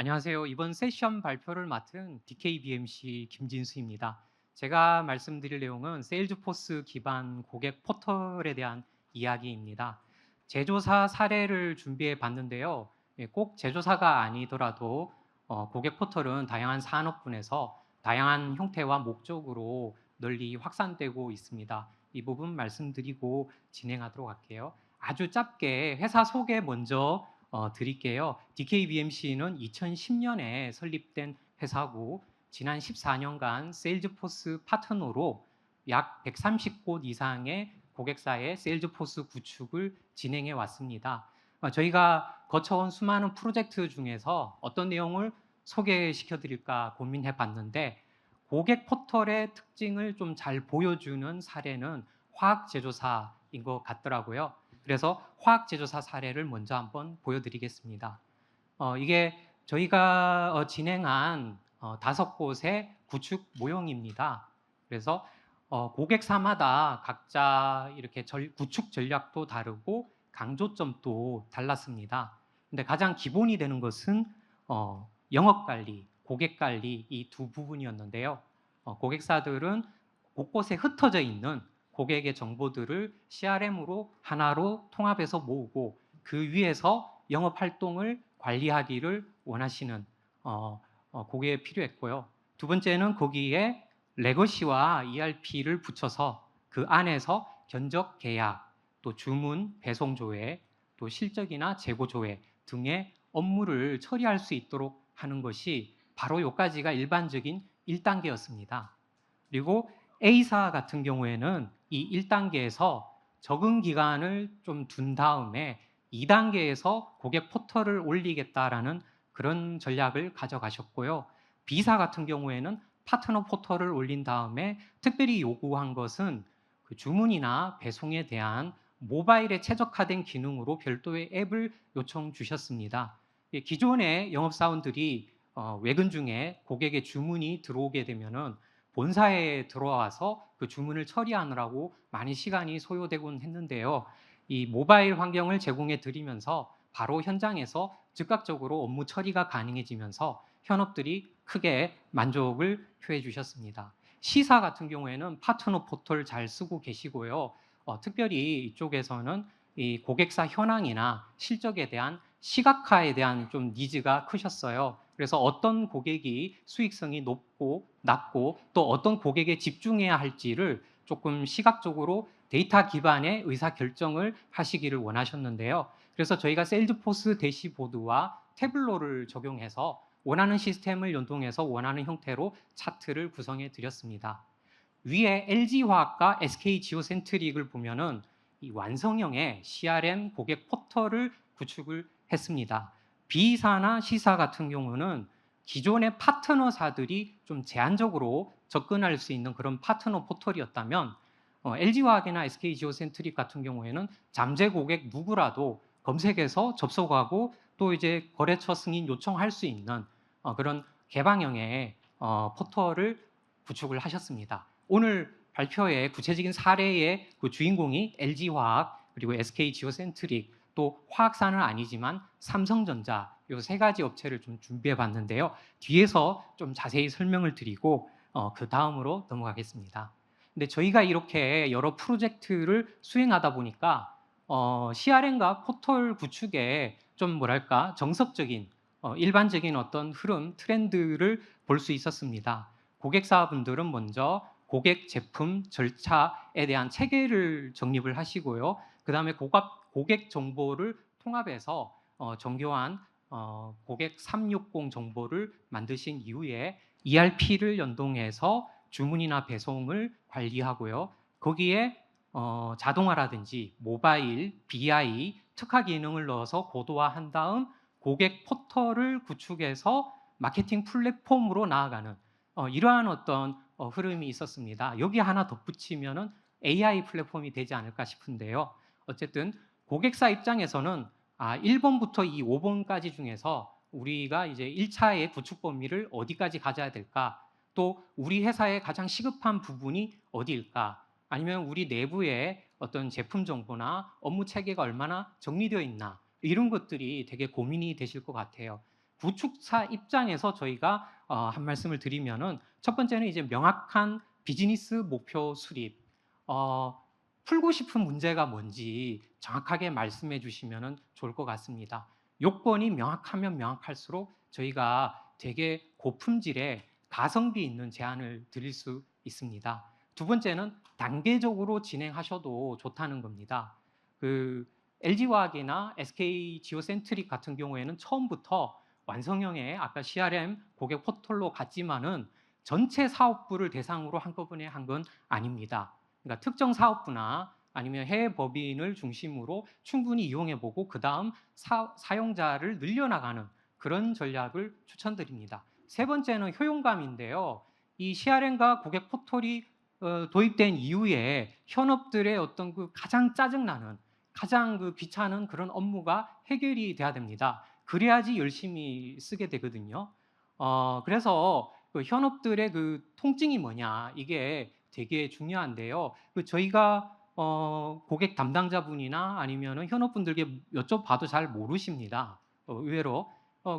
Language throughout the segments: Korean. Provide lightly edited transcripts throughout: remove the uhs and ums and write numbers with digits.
안녕하세요. 이번 세션 발표를 맡은 DKBMC 김진수입니다. 제가 말씀드릴 내용은 세일즈포스 기반 고객 포털에 대한 이야기입니다. 제조사 사례를 준비해 봤는데요. 꼭 제조사가 아니더라도 고객 포털은 다양한 산업군에서 다양한 형태와 목적으로 널리 확산되고 있습니다. 이 부분 말씀드리고 진행하도록 할게요. 아주 짧게 회사 소개 먼저 드릴게요. DKBMC는 2010년에 설립된 회사고 지난 14년간 세일즈포스 파트너로 약 130곳 이상의 고객사의 세일즈포스 구축을 진행해 왔습니다. 저희가 거쳐온 수많은 프로젝트 중에서 어떤 내용을 소개시켜 드릴까 고민해 봤는데 고객 포털의 특징을 좀 잘 보여주는 사례는 화학 제조사인 것 같더라고요. 그래서 화학 제조사 사례를 먼저 한번 보여드리겠습니다. 이게 저희가 진행한 5곳의 구축 모형입니다. 그래서 고객사마다 각자 이렇게 구축 전략도 다르고 강조점도 달랐습니다. 근데 가장 기본이 되는 것은 영업 관리, 고객 관리 이 두 부분이었는데요. 고객사들은 곳곳에 흩어져 있는 고객의 정보들을 CRM으로 하나로 통합해서 모으고 그 위에서 영업 활동을 관리하기를 원하시는 고객이 필요했고요. 두 번째는 거기에 레거시와 ERP를 붙여서 그 안에서 견적 계약, 또 주문, 배송 조회, 또 실적이나 재고 조회 등의 업무를 처리할 수 있도록 하는 것이 바로 여기까지가 일반적인 1단계였습니다. 그리고 A사 같은 경우에는 이 1단계에서 적응 기간을 좀 둔 다음에 2단계에서 고객 포털을 올리겠다라는 그런 전략을 가져가셨고요. B사 같은 경우에는 파트너 포털을 올린 다음에 특별히 요구한 것은 그 주문이나 배송에 대한 모바일에 최적화된 기능으로 별도의 앱을 요청 주셨습니다. 기존의 영업사원들이 외근 중에 고객의 주문이 들어오게 되면은 본사에 들어와서 그 주문을 처리하느라고 많은 시간이 소요되곤 했는데요. 이 모바일 환경을 제공해 드리면서 바로 현장에서 즉각적으로 업무 처리가 가능해지면서 현업들이 크게 만족을 표해 주셨습니다. 시사 같은 경우에는 파트너 포털 잘 쓰고 계시고요. 특별히 이쪽에서는 이 고객사 현황이나 실적에 대한 시각화에 대한 좀 니즈가 크셨어요. 그래서 어떤 고객이 수익성이 높고 낮고 또 어떤 고객에 집중해야 할지를 조금 시각적으로 데이터 기반의 의사 결정을 하시기를 원하셨는데요. 그래서 저희가 세일즈포스 대시보드와 태블로를 적용해서 원하는 시스템을 연동해서 원하는 형태로 차트를 구성해 드렸습니다. 위에 LG화학과 SK지오센트릭을 보면은 이 완성형의 CRM 고객 포털을 구축을 했습니다. B사나 C사 같은 경우는 기존의 파트너사들이 좀 제한적으로 접근할 수 있는 그런 파트너 포털이었다면 LG화학이나 SK지오센트릭 같은 경우에는 잠재 고객 누구라도 검색해서 접속하고 또 이제 거래처 승인 요청할 수 있는 그런 개방형의 포털을 구축을 하셨습니다. 오늘 발표의 구체적인 사례의 그 주인공이 LG화학 그리고 SK지오센트릭 또 화학사는 아니지만 삼성전자 이 세 가지 업체를 좀 준비해 봤는데요. 뒤에서 좀 자세히 설명을 드리고 그 다음으로 넘어가겠습니다. 근데 저희가 이렇게 여러 프로젝트를 수행하다 보니까 CRM과 포털 구축에 좀 뭐랄까 정석적인 일반적인 어떤 흐름 트렌드를 볼 수 있었습니다. 고객사분들은 먼저 고객 제품 절차에 대한 체계를 정립을 하시고요. 그 다음에 고객 정보를 통합해서 정교한 고객 360 정보를 만드신 이후에 ERP를 연동해서 주문이나 배송을 관리하고요. 거기에 자동화라든지 모바일, BI, 특화 기능을 넣어서 고도화한 다음 고객 포털을 구축해서 마케팅 플랫폼으로 나아가는 이러한 어떤 흐름이 있었습니다. 여기 하나 덧붙이면은 AI 플랫폼이 되지 않을까 싶은데요. 어쨌든 고객사 입장에서는 1번부터 이 5번까지 중에서 우리가 이제 1차의 구축 범위를 어디까지 가져야 될까? 또 우리 회사의 가장 시급한 부분이 어디일까? 아니면 우리 내부에 어떤 제품 정보나 업무 체계가 얼마나 정리되어 있나? 이런 것들이 되게 고민이 되실 것 같아요. 구축사 입장에서 저희가 한 말씀을 드리면은 첫 번째는 이제 명확한 비즈니스 목표 수립. 풀고 싶은 문제가 뭔지 정확하게 말씀해 주시면은 좋을 것 같습니다. 요건이 명확하면 명확할수록 저희가 되게 고품질의 가성비 있는 제안을 드릴 수 있습니다. 두 번째는 단계적으로 진행하셔도 좋다는 겁니다. 그 LG화학이나 SK 지오센트릭 같은 경우에는 처음부터 완성형의 아까 CRM 고객 포털로 갔지만은 전체 사업부를 대상으로 한꺼번에 한 건 아닙니다. 그러니까 특정 사업부나 아니면 해외 법인을 중심으로 충분히 이용해보고 그 다음 사용자를 늘려나가는 그런 전략을 추천드립니다. 세 번째는 효용감인데요. 이 CRM과 고객 포털이 도입된 이후에 현업들의 어떤 그 가장 짜증나는 가장 그 귀찮은 그런 업무가 해결이 돼야 됩니다. 그래야지 열심히 쓰게 되거든요. 그래서 그 현업들의 그 통증이 뭐냐 이게 되게 중요한데요. 그 저희가 고객 담당자분이나 아니면은 현업분들께 여쭤봐도 잘 모르십니다. 의외로.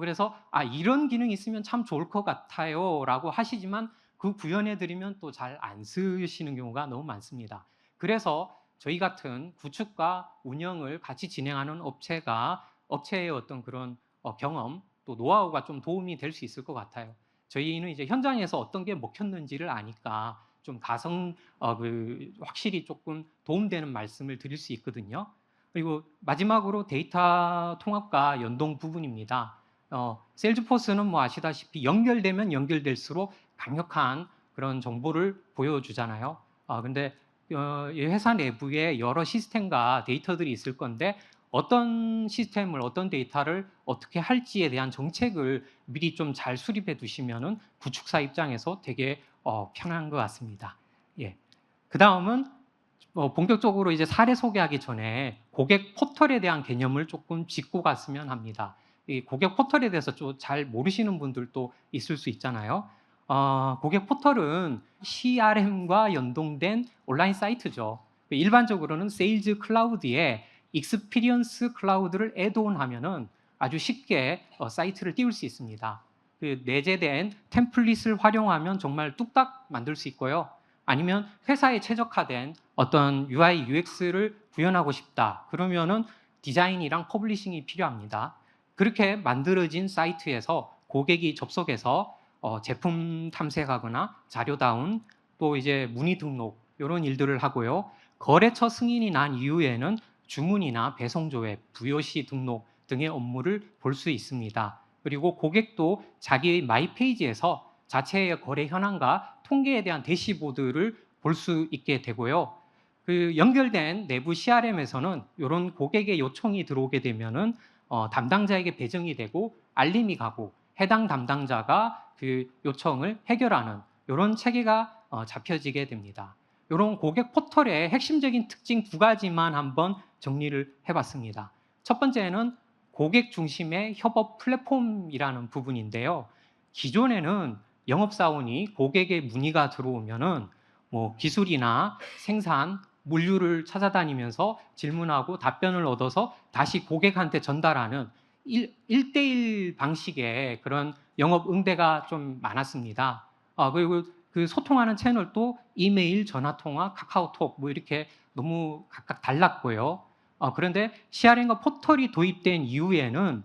그래서 이런 기능이 있으면 참 좋을 것 같아요라고 하시지만 그 구현해 드리면 또 잘 안 쓰시는 경우가 너무 많습니다. 그래서 저희 같은 구축과 운영을 같이 진행하는 업체의 어떤 그런 경험 또 노하우가 좀 도움이 될 수 있을 것 같아요. 저희는 이제 현장에서 어떤 게 먹혔는지를 아니까 좀 확실히 조금 도움되는 말씀을 드릴 수 있거든요. 그리고 마지막으로 데이터 통합과 연동 부분입니다. 세일즈포스는 뭐 아시다시피 연결되면 연결될수록 강력한 그런 정보를 보여주잖아요. 근데 이 회사 내부에 여러 시스템과 데이터들이 있을 건데 어떤 시스템을 어떤 데이터를 어떻게 할지에 대한 정책을 미리 좀 잘 수립해 두시면은 구축사 입장에서 되게 편한 것 같습니다. 예. 그 다음은 본격적으로 이제 사례 소개하기 전에 고객 포털에 대한 개념을 조금 짚고 갔으면 합니다. 이 고객 포털에 대해서 좀 잘 모르시는 분들도 있을 수 있잖아요. 고객 포털은 CRM과 연동된 온라인 사이트죠. 일반적으로는 세일즈 클라우드에 익스피리언스 클라우드를 애드온하면은 아주 쉽게 사이트를 띄울 수 있습니다. 그 내재된 템플릿을 활용하면 정말 뚝딱 만들 수 있고요. 아니면 회사에 최적화된 어떤 UI, UX를 구현하고 싶다. 그러면은 디자인이랑 퍼블리싱이 필요합니다. 그렇게 만들어진 사이트에서 고객이 접속해서 제품 탐색하거나 자료 다운, 또 이제 문의 등록 이런 일들을 하고요. 거래처 승인이 난 이후에는 주문이나 배송 조회, VOC 등록 등의 업무를 볼 수 있습니다. 그리고 고객도 자기 마이 페이지에서 자체의 거래 현황과 통계에 대한 대시보드를 볼 수 있게 되고요. 그 연결된 내부 CRM에서는 이런 고객의 요청이 들어오게 되면은 담당자에게 배정이 되고 알림이 가고 해당 담당자가 그 요청을 해결하는 이런 체계가 잡혀지게 됩니다. 이런 고객 포털의 핵심적인 특징 두 가지만 한번 정리를 해봤습니다. 첫 번째는 고객 중심의 협업 플랫폼이라는 부분인데요. 기존에는 영업사원이 고객의 문의가 들어오면은 뭐 기술이나 생산, 물류를 찾아다니면서 질문하고 답변을 얻어서 다시 고객한테 전달하는 1대1 방식의 그런 영업 응대가 좀 많았습니다. 그리고 그 소통하는 채널도 이메일, 전화통화, 카카오톡 뭐 이렇게 너무 각각 달랐고요. 그런데 CRM과 포털이 도입된 이후에는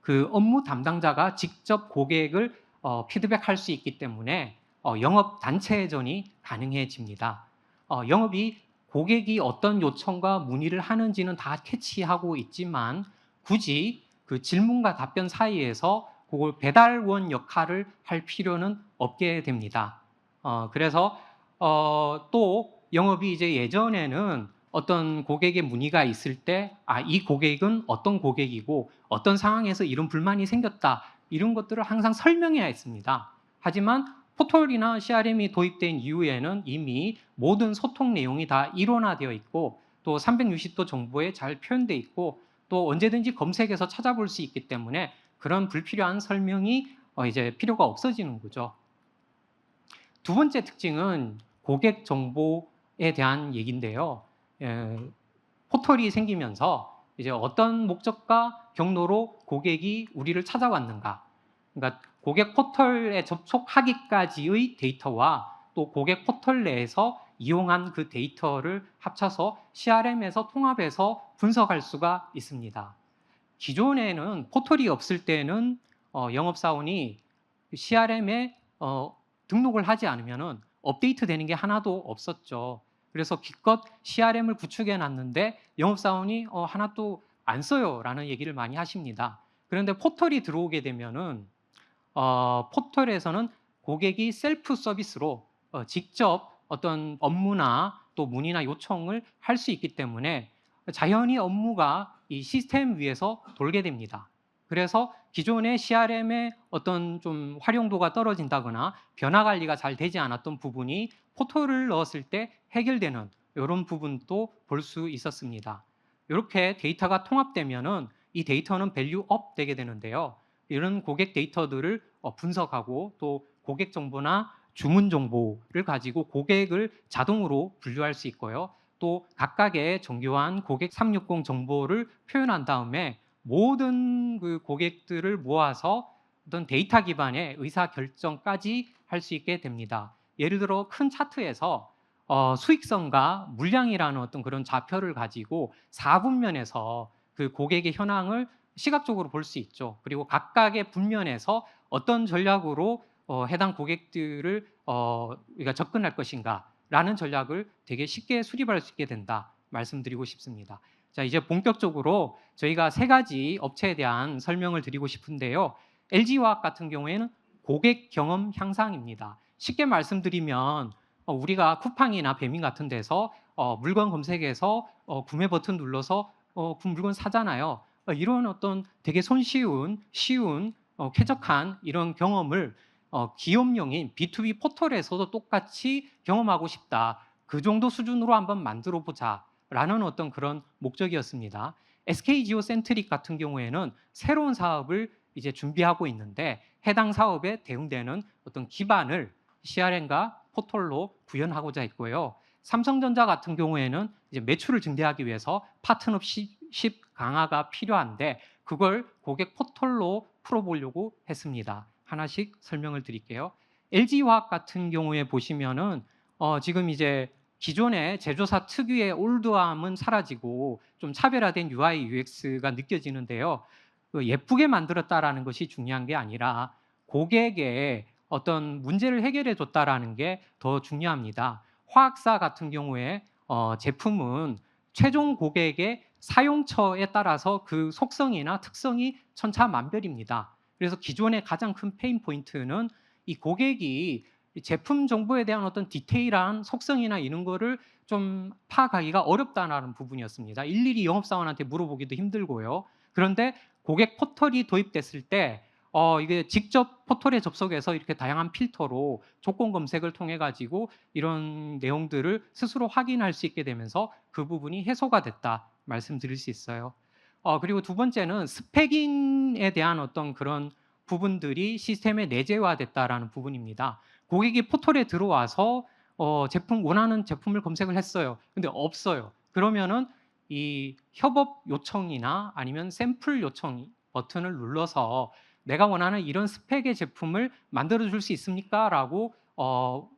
그 업무 담당자가 직접 고객을 피드백할 수 있기 때문에 영업 단체전이 가능해집니다. 영업이 고객이 어떤 요청과 문의를 하는지는 다 캐치하고 있지만 굳이 그 질문과 답변 사이에서 그걸 배달원 역할을 할 필요는 없게 됩니다. 그래서 또 영업이 이제 예전에는 어떤 고객의 문의가 있을 때, 이 고객은 어떤 고객이고 어떤 상황에서 이런 불만이 생겼다. 이런 것들을 항상 설명해야 했습니다. 하지만 포털이나 CRM이 도입된 이후에는 이미 모든 소통 내용이 다 일원화되어 있고 또 360도 정보에 잘 표현되어 있고 또 언제든지 검색해서 찾아볼 수 있기 때문에 그런 불필요한 설명이 이제 필요가 없어지는 거죠. 두 번째 특징은 고객 정보에 대한 얘기인데요. 포털이 생기면서 이제 어떤 목적과 경로로 고객이 우리를 찾아왔는가. 그러니까 고객 포털에 접속하기까지의 데이터와 또 고객 포털 내에서 이용한 그 데이터를 합쳐서 CRM에서 통합해서 분석할 수가 있습니다. 기존에는 포털이 없을 때는 영업사원이 CRM에 등록을 하지 않으면 업데이트 되는 게 하나도 없었죠. 그래서 기껏 CRM을 구축해 놨는데 영업사원이 하나도 안 써요 라는 얘기를 많이 하십니다. 그런데 포털이 들어오게 되면은 포털에서는 고객이 셀프 서비스로 직접 어떤 업무나 또 문의나 요청을 할 수 있기 때문에 자연히 업무가 이 시스템 위에서 돌게 됩니다. 그래서 기존의 CRM의 어떤 좀 활용도가 떨어진다거나 변화 관리가 잘 되지 않았던 부분이 포털을 넣었을 때 해결되는 이런 부분도 볼 수 있었습니다. 이렇게 데이터가 통합되면은 이 데이터는 밸류업 되게 되는데요. 이런 고객 데이터들을 분석하고 또 고객 정보나 주문 정보를 가지고 고객을 자동으로 분류할 수 있고요. 또 각각의 정교한 고객 360 정보를 표현한 다음에 모든 그 고객들을 모아서 어떤 데이터 기반의 의사 결정까지 할 수 있게 됩니다. 예를 들어 큰 차트에서 수익성과 물량이라는 어떤 그런 좌표를 가지고 4분면에서 그 고객의 현황을 시각적으로 볼 수 있죠. 그리고 각각의 분면에서 어떤 전략으로 해당 고객들을 우리가 접근할 것인가라는 전략을 되게 쉽게 수립할 수 있게 된다 말씀드리고 싶습니다. 자, 이제 본격적으로 저희가 세 가지 업체에 대한 설명을 드리고 싶은데요. LG화학 같은 경우에는 고객 경험 향상입니다. 쉽게 말씀드리면 우리가 쿠팡이나 배민 같은 데서 물건 검색해서 구매 버튼 눌러서 그 물건 사잖아요. 이런 어떤 되게 손쉬운, 쉬운, 쾌적한 이런 경험을 기업용인 B2B 포털에서도 똑같이 경험하고 싶다. 그 정도 수준으로 한번 만들어 보자라는 어떤 그런 목적이었습니다. SK 지오센트릭 같은 경우에는 새로운 사업을 이제 준비하고 있는데 해당 사업에 대응되는 어떤 기반을 CRM과 포털로 구현하고자 했고요. 삼성전자 같은 경우에는 이제 매출을 증대하기 위해서 파트너십 강화가 필요한데 그걸 고객 포털로 풀어보려고 했습니다. 하나씩 설명을 드릴게요. LG화학 같은 경우에 보시면은 지금 이제 기존의 제조사 특유의 올드함은 사라지고 좀 차별화된 UI, UX가 느껴지는데요. 예쁘게 만들었다라는 것이 중요한 게 아니라 고객의 어떤 문제를 해결해 줬다라는 게 더 중요합니다. 화학사 같은 경우에 제품은 최종 고객의 사용처에 따라서 그 속성이나 특성이 천차만별입니다. 그래서 기존의 가장 큰 페인 포인트는 이 고객이 제품 정보에 대한 어떤 디테일한 속성이나 이런 거를 좀 파악하기가 어렵다는 부분이었습니다. 일일이 영업사원한테 물어보기도 힘들고요. 그런데 고객 포털이 도입됐을 때 이게 직접 포털에 접속해서 이렇게 다양한 필터로 조건 검색을 통해 가지고 이런 내용들을 스스로 확인할 수 있게 되면서 그 부분이 해소가 됐다 말씀드릴 수 있어요. 그리고 두 번째는 스펙인에 대한 어떤 그런 부분들이 시스템에 내재화됐다라는 부분입니다. 고객이 포털에 들어와서 원하는 제품을 검색을 했어요. 근데 없어요. 그러면은 이 협업 요청이나 아니면 샘플 요청 버튼을 눌러서 내가 원하는 이런 스펙의 제품을 만들어 줄 수 있습니까? 라고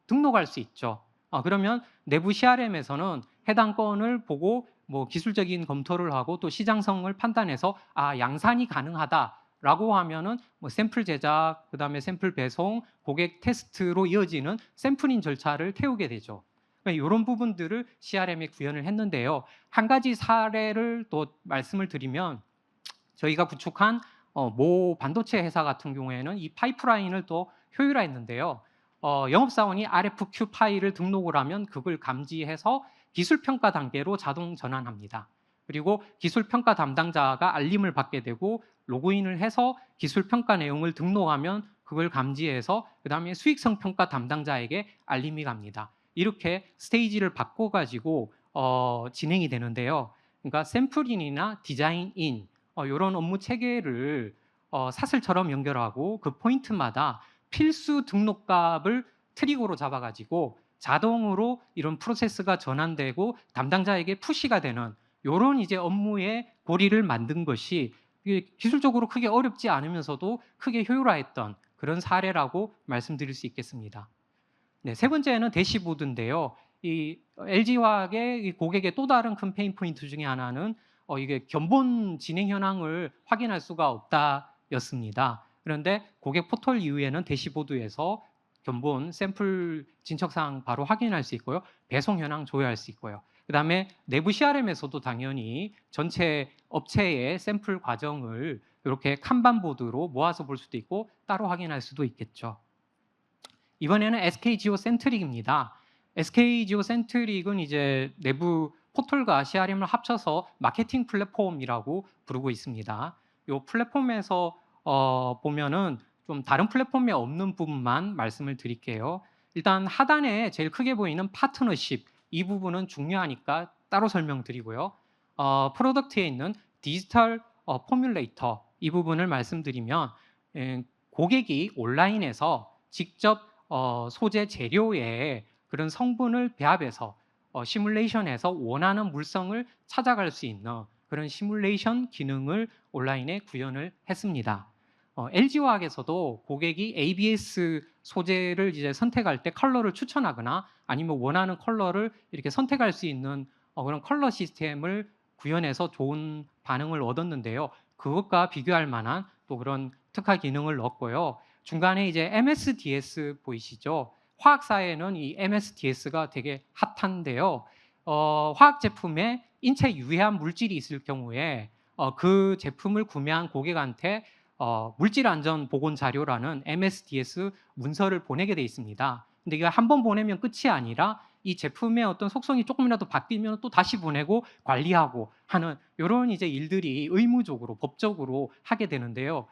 등록할 수 있죠. 그러면 내부 CRM에서는 해당 건을 보고 뭐 기술적인 검토를 하고 또 시장성을 판단해서 양산이 가능하다라고 하면은 뭐 샘플 제작, 그다음에 샘플 배송, 고객 테스트로 이어지는 샘플링 절차를 태우게 되죠. 그러니까 이런 부분들을 CRM에 구현을 했는데요. 한 가지 사례를 또 말씀을 드리면 저희가 구축한 모 반도체 회사 같은 경우에는 이 파이프라인을 또 효율화했는데요. 영업사원이 RFQ 파일을 등록을 하면 그걸 감지해서 기술평가 단계로 자동 전환합니다. 그리고 기술평가 담당자가 알림을 받게 되고 로그인을 해서 기술평가 내용을 등록하면 그걸 감지해서 그 다음에 수익성 평가 담당자에게 알림이 갑니다. 이렇게 스테이지를 바꿔가지고 진행이 되는데요. 그러니까 샘플인이나 디자인인 이런 업무 체계를 사슬처럼 연결하고 그 포인트마다 필수 등록값을 트리거로 잡아가지고 자동으로 이런 프로세스가 전환되고 담당자에게 푸시가 되는 이런 이제 업무의 고리를 만든 것이 기술적으로 크게 어렵지 않으면서도 크게 효율화했던 그런 사례라고 말씀드릴 수 있겠습니다. 네, 세 번째는 대시보드인데요. 이 LG화학의 이 고객의 또 다른 큰 페인 포인트 중에 하나는 이게 견본 진행 현황을 확인할 수가 없다였습니다. 그런데 고객 포털 이후에는 대시보드에서 견본 샘플 진척사항 바로 확인할 수 있고요. 배송 현황 조회할 수 있고요. 그다음에 내부 CRM에서도 당연히 전체 업체의 샘플 과정을 이렇게 칸반보드로 모아서 볼 수도 있고 따로 확인할 수도 있겠죠. 이번에는 SK 지오 센트릭입니다. SK 지오 센트릭은 이제 내부 포털과 CRM을 합쳐서 마케팅 플랫폼이라고 부르고 있습니다. 이 플랫폼에서 보면은 좀 다른 플랫폼에 없는 부분만 말씀을 드릴게요. 일단 하단에 제일 크게 보이는 파트너십 이 부분은 중요하니까 따로 설명드리고요. 프로덕트에 있는 디지털 포뮬레이터 이 부분을 말씀드리면 고객이 온라인에서 직접 소재 재료의 그런 성분을 배합해서 시뮬레이션에서 원하는 물성을 찾아갈 수 있는 그런 시뮬레이션 기능을 온라인에 구현을 했습니다. LG화학에서도 고객이 ABS 소재를 이제 선택할 때 컬러를 추천하거나 아니면 원하는 컬러를 이렇게 선택할 수 있는 그런 컬러 시스템을 구현해서 좋은 반응을 얻었는데요. 그것과 비교할 만한 또 그런 특화 기능을 넣었고요. 중간에 이제 MSDS 보이시죠? 화학사에는 이 MSDS가 되게 핫한데요. 화학 제품에 인체 유해한 물질이 있을 경우에 그 제품을 구매한 고객한테 물질 안전 보건 자료라는 MSDS 문서를 보내게 돼 있습니다. 근데 이거 한 번 보내면 끝이 아니라 이 제품의 어떤 속성이 조금이라도 바뀌면 또 다시 보내고 관리하고 하는 이런 이제 일들이 의무적으로 법적으로 하게 되는데요.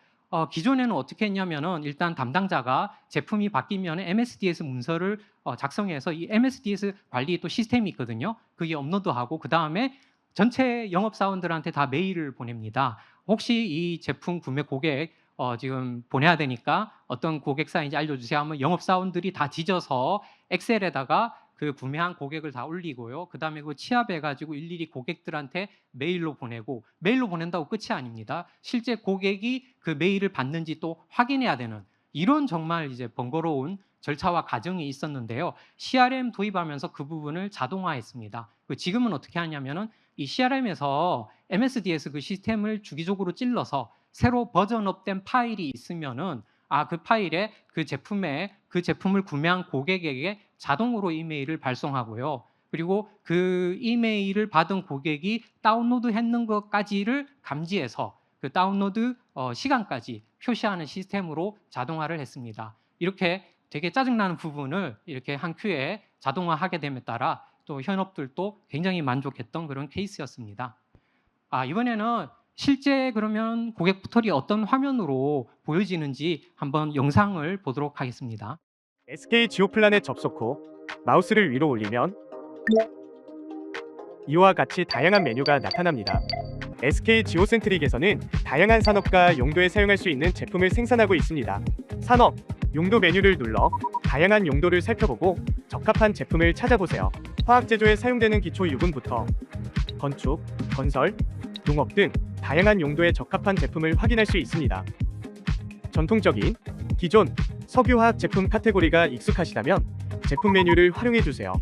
기존에는 어떻게 했냐면은 일단 담당자가 제품이 바뀌면 MSDS 문서를 작성해서 이 MSDS 관리 또 시스템이 있거든요. 그게 업로드하고 그 다음에 전체 영업사원들한테 다 메일을 보냅니다. 혹시 이 제품 구매 고객 지금 보내야 되니까 어떤 고객사인지 알려주세요 하면 영업사원들이 다 뒤져서 엑셀에다가 그 구매한 고객을 다 올리고요. 그 다음에 그 취합해가지고 일일이 고객들한테 메일로 보내고 메일로 보낸다고 끝이 아닙니다. 실제 고객이 그 메일을 받는지 또 확인해야 되는 이런 정말 이제 번거로운 절차와 과정이 있었는데요. CRM 도입하면서 그 부분을 자동화했습니다. 지금은 어떻게 하냐면은 이 CRM에서 MSDS 그 시스템을 주기적으로 찔러서 새로 버전업된 파일이 있으면은 그 파일에 그 제품을 구매한 고객에게 자동으로 이메일을 발송하고요. 그리고 그 이메일을 받은 고객이 다운로드 했는 것까지를 감지해서 그 다운로드 시간까지 표시하는 시스템으로 자동화를 했습니다. 이렇게 되게 짜증나는 부분을 이렇게 한 큐에 자동화하게 됨에 따라 또 현업들도 굉장히 만족했던 그런 케이스였습니다. 이번에는 실제 그러면 고객 포털이 어떤 화면으로 보여지는지 한번 영상을 보도록 하겠습니다. SK 지오플란에 접속 후 마우스를 위로 올리면 이와 같이 다양한 메뉴가 나타납니다. SK 지오센트릭에서는 다양한 산업과 용도에 사용할 수 있는 제품을 생산하고 있습니다. 산업, 용도 메뉴를 눌러 다양한 용도를 살펴보고 적합한 제품을 찾아보세요. 화학 제조에 사용되는 기초 유분부터 건축, 건설, 농업 등 다양한 용도에 적합한 제품을 확인할 수 있습니다. 전통적인, 기존, 석유화학 제품 카테고리가 익숙하시다면 제품 메뉴를 활용해 주세요.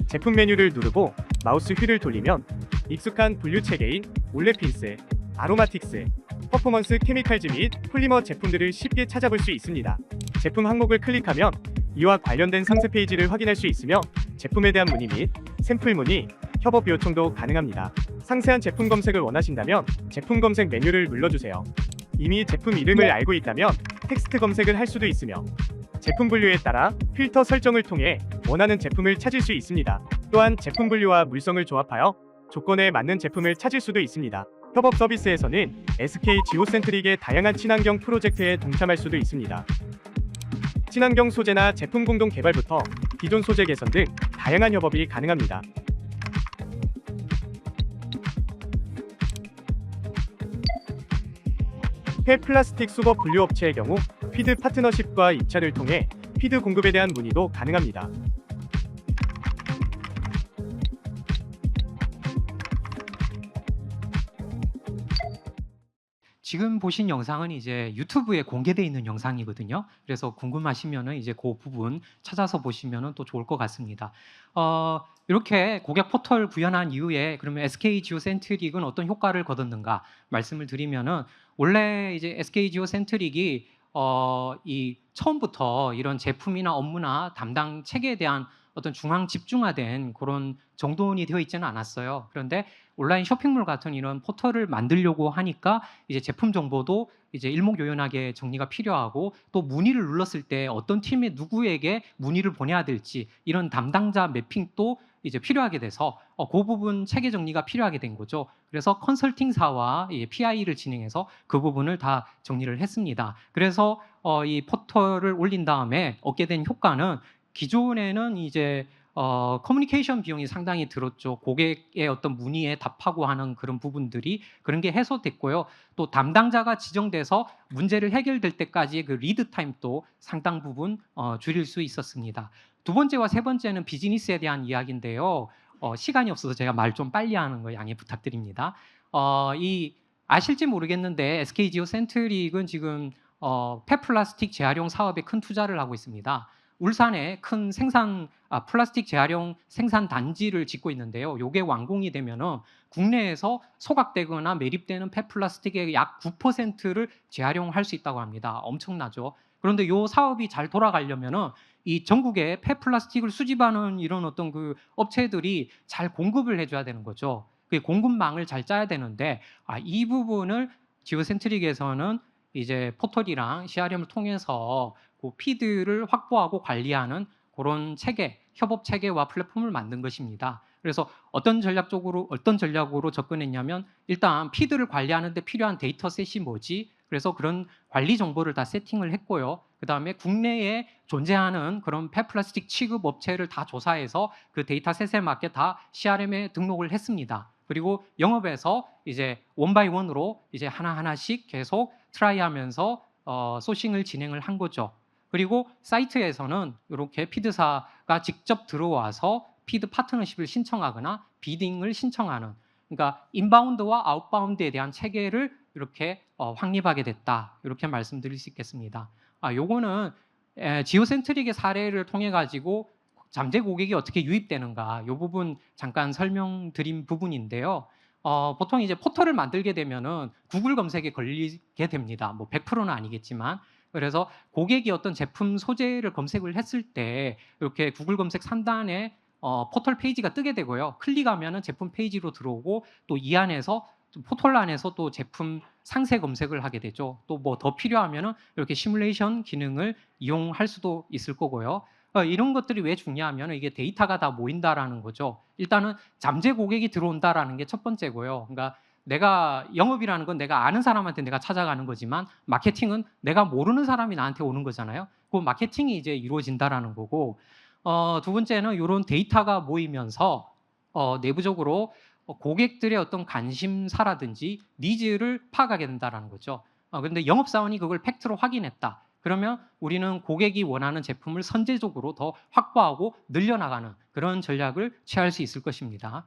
제품 메뉴를 누르고 마우스 휠을 돌리면 익숙한 분류 체계인 올레핀스, 아로마틱스, 퍼포먼스 케미칼즈 및 폴리머 제품들을 쉽게 찾아볼 수 있습니다. 제품 항목을 클릭하면 이와 관련된 상세 페이지를 확인할 수 있으며 제품에 대한 문의 및 샘플 문의, 협업 요청도 가능합니다. 상세한 제품 검색을 원하신다면 제품 검색 메뉴를 눌러주세요. 이미 제품 이름을 알고 있다면 텍스트 검색을 할 수도 있으며 제품 분류에 따라 필터 설정을 통해 원하는 제품을 찾을 수 있습니다. 또한 제품 분류와 물성을 조합하여 조건에 맞는 제품을 찾을 수도 있습니다. 협업 서비스에서는 SK 지오센트릭의 다양한 친환경 프로젝트에 동참할 수도 있습니다. 친환경 소재나 제품 공동 개발부터 기존 소재 개선 등 다양한 협업이 가능합니다. 폐플라스틱 수거 분류 업체의 경우 피드 파트너십과 입찰을 통해 피드 공급에 대한 문의도 가능합니다. 지금 보신 영상은 이제 유튜브에 공개되어 있는 영상이거든요. 그래서 궁금하시면은 이제 그 부분 찾아서 보시면은 또 좋을 것 같습니다. 이렇게 고객 포털 구현한 이후에 그러면 SK 지오센트릭은 어떤 효과를 거뒀는가 말씀을 드리면은 원래 이제 SK 지오센트릭이 이 처음부터 이런 제품이나 업무나 담당 체계에 대한 어떤 중앙 집중화된 그런 정돈이 되어 있지는 않았어요. 그런데 온라인 쇼핑몰 같은 이런 포털을 만들려고 하니까 이제 제품 정보도 이제 일목요연하게 정리가 필요하고 또 문의를 눌렀을 때 어떤 팀의 누구에게 문의를 보내야 될지 이런 담당자 매핑도 이제 필요하게 돼서 그 부분 체계 정리가 필요하게 된 거죠. 그래서 컨설팅사와 PI를 진행해서 그 부분을 다 정리를 했습니다. 그래서 이 포털을 올린 다음에 얻게 된 효과는 기존에는 이제 커뮤니케이션 비용이 상당히 들었죠. 고객의 어떤 문의에 답하고 하는 그런 부분들이 그런 게 해소됐고요. 또 담당자가 지정돼서 문제를 해결될 때까지의 그 리드 타임도 상당 부분 줄일 수 있었습니다. 두 번째와 세 번째는 비즈니스에 대한 이야기인데요. 시간이 없어서 제가 말 좀 빨리 하는 거 양해 부탁드립니다. 이 아실지 모르겠는데 SK 지오센트릭은 지금 폐플라스틱 재활용 사업에 큰 투자를 하고 있습니다. 울산에 큰 플라스틱 재활용 생산 단지를 짓고 있는데요. 이게 완공이 되면은 국내에서 소각되거나 매립되는 폐플라스틱의 약 9%를 재활용할 수 있다고 합니다. 엄청나죠. 그런데 이 사업이 잘 돌아가려면은 이 전국에 폐플라스틱을 수집하는 이런 어떤 그 업체들이 잘 공급을 해줘야 되는 거죠. 그 공급망을 잘 짜야 되는데 이 부분을 지오센트릭에서는 이제 포털이랑 CRM을 통해서 그 피드를 확보하고 관리하는 그런 체계, 협업 체계와 플랫폼을 만든 것입니다. 그래서 어떤 전략으로 접근했냐면 일단 피드를 관리하는데 필요한 데이터셋이 뭐지? 그래서 그런 관리 정보를 다 세팅을 했고요. 그다음에 국내에 존재하는 그런 폐플라스틱 취급 업체를 다 조사해서 그 데이터셋에 맞게 다 CRM에 등록을 했습니다. 그리고 영업에서 이제 원바이 원으로 이제 하나하나씩 계속 트라이하면서 소싱을 진행을 한 거죠. 그리고 사이트에서는 이렇게 피드사가 직접 들어와서 피드 파트너십을 신청하거나 비딩을 신청하는, 그러니까 인바운드와 아웃바운드에 대한 체계를 이렇게 확립하게 됐다. 이렇게 말씀드릴 수 있겠습니다. 요거는 지오센트릭의 사례를 통해 가지고 잠재 고객이 어떻게 유입되는가, 이 부분 잠깐 설명드린 부분인데요. 보통 이제 포털을 만들게 되면은 구글 검색에 걸리게 됩니다. 뭐 100%는 아니겠지만. 그래서 고객이 어떤 제품 소재를 검색을 했을 때 이렇게 구글 검색 상단에 포털 페이지가 뜨게 되고요. 클릭하면은 제품 페이지로 들어오고 또 이 안에서 포털 안에서 또 제품 상세 검색을 하게 되죠. 또 뭐 더 필요하면은 이렇게 시뮬레이션 기능을 이용할 수도 있을 거고요. 이런 것들이 왜 중요하면 이게 데이터가 다 모인다라는 거죠. 일단은 잠재 고객이 들어온다라는 게 첫 번째고요. 그러니까 내가 영업이라는 건 내가 아는 사람한테 내가 찾아가는 거지만 마케팅은 내가 모르는 사람이 나한테 오는 거잖아요. 그 마케팅이 이제 이루어진다라는 거고, 두 번째는 이런 데이터가 모이면서 내부적으로 고객들의 어떤 관심사라든지 니즈를 파악하게 된다라는 거죠. 그런데 영업사원이 그걸 팩트로 확인했다. 그러면 우리는 고객이 원하는 제품을 선제적으로 더 확보하고 늘려나가는 그런 전략을 취할 수 있을 것입니다.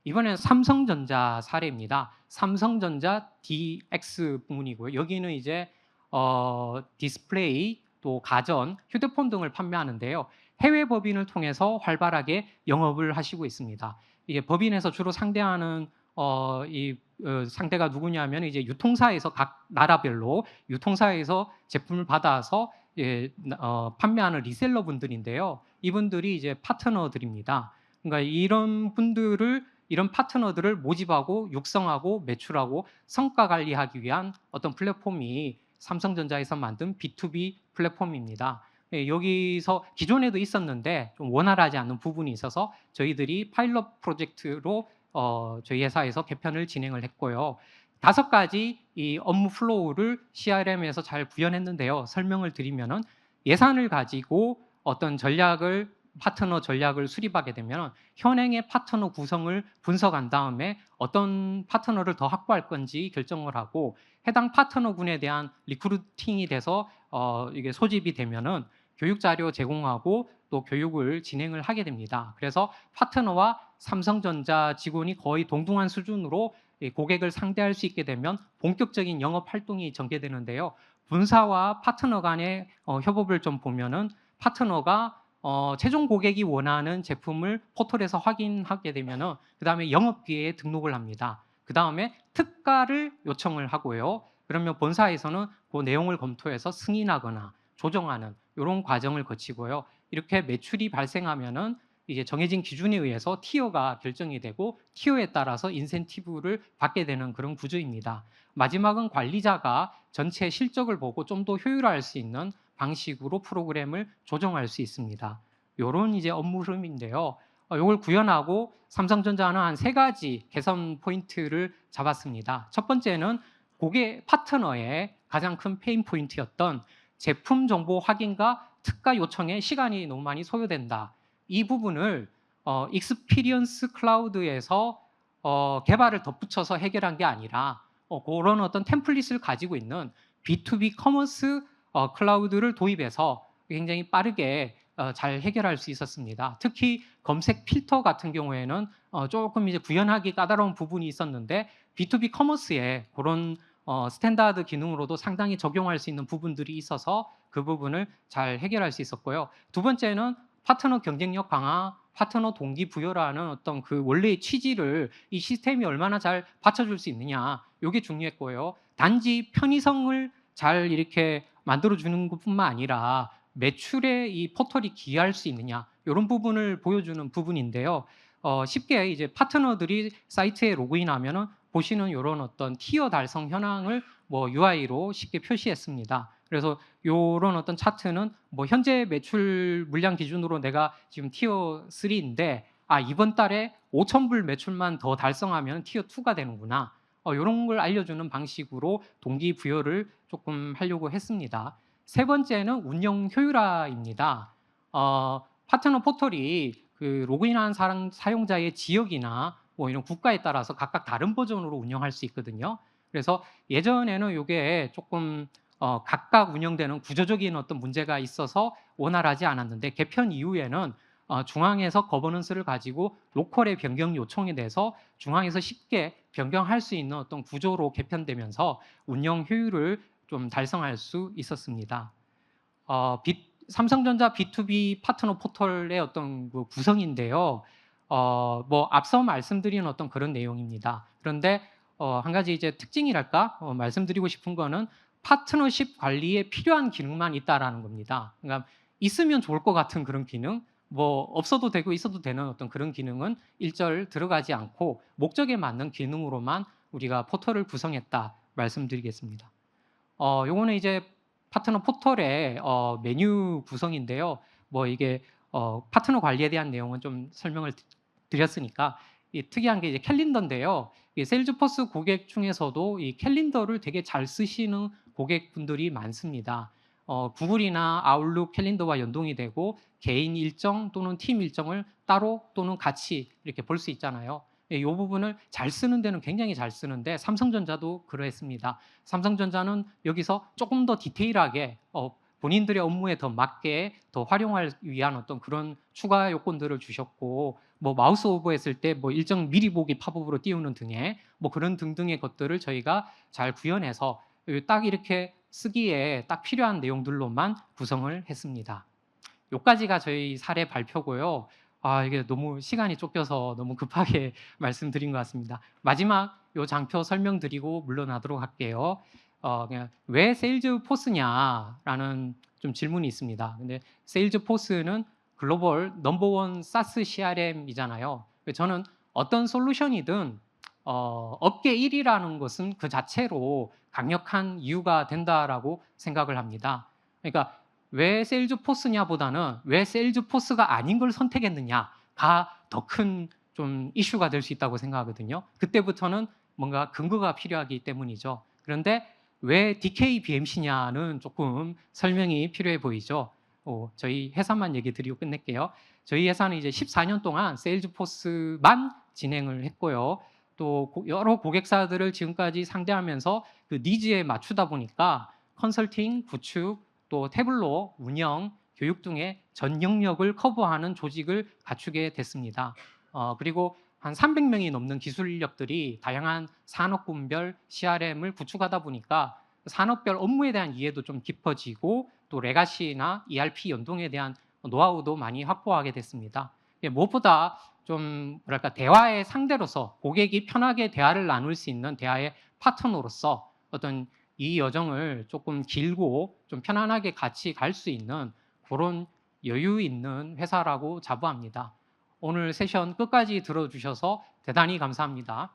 이번엔 삼성전자 사례입니다. 삼성전자 DX 부문이고요. 여기는 이제 디스플레이, 또 가전, 휴대폰 등을 판매하는데요. 해외 법인을 통해서 활발하게 영업을 하시고 있습니다. 이게 법인에서 주로 상대하는 상대가 누구냐면 이제 유통사에서 각 나라별로 유통사에서 제품을 받아서 판매하는 리셀러 분들인데요. 이분들이 이제 파트너들입니다. 그러니까 이런 파트너들을 모집하고 육성하고 매출하고 성과 관리하기 위한 어떤 플랫폼이 삼성전자에서 만든 B2B 플랫폼입니다. 여기서 기존에도 있었는데 좀 원활하지 않는 부분이 있어서 저희들이 파일럿 프로젝트로 저희 회사에서 개편을 진행을 했고요. 5가지 이 업무 플로우를 CRM에서 잘 구현했는데요. 설명을 드리면은 예산을 가지고 어떤 파트너 전략을 수립하게 되면 현행의 파트너 구성을 분석한 다음에 어떤 파트너를 더 확보할 건지 결정을 하고, 해당 파트너군에 대한 리크루팅이 돼서 이게 소집이 되면은 교육 자료 제공하고 또 교육을 진행을 하게 됩니다. 그래서 파트너와 삼성전자 직원이 거의 동등한 수준으로 이 고객을 상대할 수 있게 되면 본격적인 영업 활동이 전개되는데요. 본사와 파트너 간의 협업을 좀 보면은 파트너가 최종 고객이 원하는 제품을 포털에서 확인하게 되면은 그다음에 영업 기회에 등록을 합니다. 그다음에 특가를 요청을 하고요. 그러면 본사에서는 그 내용을 검토해서 승인하거나 조정하는 이런 과정을 거치고요. 이렇게 매출이 발생하면은 이제 정해진 기준에 의해서 티어가 결정이 되고 티어에 따라서 인센티브를 받게 되는 그런 구조입니다. 마지막은 관리자가 전체 실적을 보고 좀 더 효율화할 수 있는 방식으로 프로그램을 조정할 수 있습니다. 이런 이제 업무 흐름인데요. 이걸 구현하고 삼성전자는 한 세 가지 개선 포인트를 잡았습니다. 첫 번째는 고객 파트너의 가장 큰 페인 포인트였던 제품 정보 확인과 특가 요청에 시간이 너무 많이 소요된다. 이 부분을 익스피리언스 클라우드에서 개발을 덧붙여서 해결한 게 아니라 그런 어떤 템플릿을 가지고 있는 B2B 커머스 클라우드를 도입해서 굉장히 빠르게 잘 해결할 수 있었습니다. 특히 검색 필터 같은 경우에는 조금 이제 구현하기 까다로운 부분이 있었는데 B2B 커머스에 그런 스탠다드 기능으로도 상당히 적용할 수 있는 부분들이 있어서 그 부분을 잘 해결할 수 있었고요. 두 번째는 파트너 경쟁력 강화, 파트너 동기부여라는 어떤 그 원래의 취지를 이 시스템이 얼마나 잘 받쳐줄 수 있느냐, 이게 중요했고요. 단지 편의성을 잘 이렇게 만들어주는 것뿐만 아니라 매출에 이 포털이 기여할 수 있느냐, 이런 부분을 보여주는 부분인데요. 쉽게 이제 파트너들이 사이트에 로그인하면은 보시는 이런 어떤 티어 달성 현황을 뭐 UI로 쉽게 표시했습니다. 그래서 이런 어떤 차트는 뭐 현재 매출 물량 기준으로 내가 지금 티어 3인데 이번 달에 5,000불 매출만 더 달성하면 티어 2가 되는구나. 이런 걸 알려주는 방식으로 동기부여를 조금 하려고 했습니다. 세 번째는 운영 효율화입니다. 파트너 포털이 그 로그인한 사용자의 지역이나 뭐 이런 국가에 따라서 각각 다른 버전으로 운영할 수 있거든요. 그래서 예전에는 이게 조금 각각 운영되는 구조적인 어떤 문제가 있어서 원활하지 않았는데 개편 이후에는 중앙에서 거버넌스를 가지고 로컬의 변경 요청에 대해서 중앙에서 쉽게 변경할 수 있는 어떤 구조로 개편되면서 운영 효율을 좀 달성할 수 있었습니다. 삼성전자 B2B 파트너 포털의 어떤 그 구성인데요. 뭐 앞서 말씀드린 어떤 그런 내용입니다. 그런데 한 가지 이제 특징이랄까 말씀드리고 싶은 거는 파트너십 관리에 필요한 기능만 있다라는 겁니다. 그러니까 있으면 좋을 것 같은 그런 기능, 뭐 없어도 되고 있어도 되는 어떤 그런 기능은 일절 들어가지 않고 목적에 맞는 기능으로만 우리가 포털을 구성했다 말씀드리겠습니다. 요거는 이제 파트너 포털의 메뉴 구성인데요. 뭐 이게 파트너 관리에 대한 내용은 좀 설명을 드렸으니까 이 특이한 게 이제 캘린더인데요. 이 세일즈포스 고객 중에서도 이 캘린더를 되게 잘 쓰시는 고객분들이 많습니다. 구글이나 아웃룩 캘린더와 연동이 되고 개인 일정 또는 팀 일정을 따로 또는 같이 이렇게 볼 수 있잖아요. 이 부분을 잘 쓰는 데는 굉장히 잘 쓰는데 삼성전자도 그러했습니다. 삼성전자는 여기서 조금 더 디테일하게 본인들의 업무에 더 맞게 더 활용할 위한 어떤 그런 추가 요건들을 주셨고 뭐 마우스 오버했을 때 뭐 일정 미리 보기 팝업으로 띄우는 등의 뭐 그런 등등의 것들을 저희가 잘 구현해서 딱 이렇게 쓰기에 딱 필요한 내용들로만 구성을 했습니다. 요까지가 저희 사례 발표고요. 이게 너무 시간이 쫓겨서 너무 급하게 말씀드린 것 같습니다. 마지막 요 장표 설명드리고 물러나도록 할게요. 그냥 왜 세일즈포스냐라는 좀 질문이 있습니다. 근데 세일즈포스는 글로벌 넘버원 사스 CRM이잖아요. 저는 어떤 솔루션이든 업계 1위라는 것은 그 자체로 강력한 이유가 된다라고 생각을 합니다. 그러니까 왜 세일즈포스냐보다는 왜 세일즈포스가 아닌 걸 선택했느냐가 더 큰 좀 이슈가 될 수 있다고 생각하거든요. 그때부터는 뭔가 근거가 필요하기 때문이죠. 그런데 왜 DKBMC냐는 조금 설명이 필요해 보이죠. 저희 회사만 얘기 드리고 끝낼게요. 저희 회사는 이제 14년 동안 세일즈포스만 진행을 했고요. 또 여러 고객사들을 지금까지 상대하면서 그 니즈에 맞추다 보니까 컨설팅, 구축, 또 태블로, 운영, 교육 등의 전 영역을 커버하는 조직을 갖추게 됐습니다. 그리고 한 300명이 넘는 기술 인력들이 다양한 산업군별 CRM을 구축하다 보니까 산업별 업무에 대한 이해도 좀 깊어지고 또 레가시나 ERP 연동에 대한 노하우도 많이 확보하게 됐습니다. 무엇보다 좀 뭐랄까 대화의 상대로서 고객이 편하게 대화를 나눌 수 있는 대화의 파트너로서 어떤 이 여정을 조금 길고 좀 편안하게 같이 갈 수 있는 그런 여유 있는 회사라고 자부합니다. 오늘 세션 끝까지 들어주셔서 대단히 감사합니다.